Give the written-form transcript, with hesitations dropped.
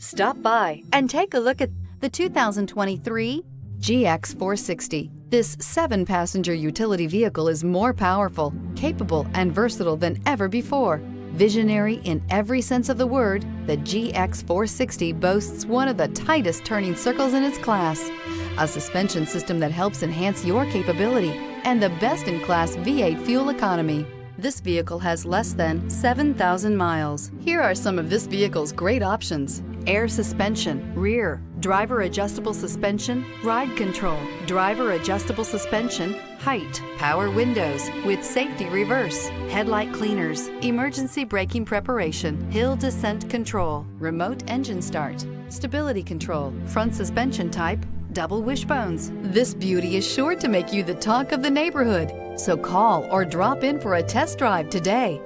Stop by and take a look at the 2023 GX 460. This 7-passenger utility vehicle is more powerful, capable, and versatile than ever before. Visionary in every sense of the word, the GX 460 boasts one of the tightest turning circles in its class, a suspension system that helps enhance your capability, and the best-in-class V8 fuel economy. This vehicle has less than 7,000 miles. Here are some of this vehicle's great options: air suspension, rear, driver adjustable suspension, ride control, driver adjustable suspension, height, power windows with safety reverse, headlight cleaners, emergency braking preparation, hill descent control, remote engine start, stability control, front suspension type, double wishbones. This beauty is sure to make you the talk of the neighborhood. So call or drop in for a test drive today.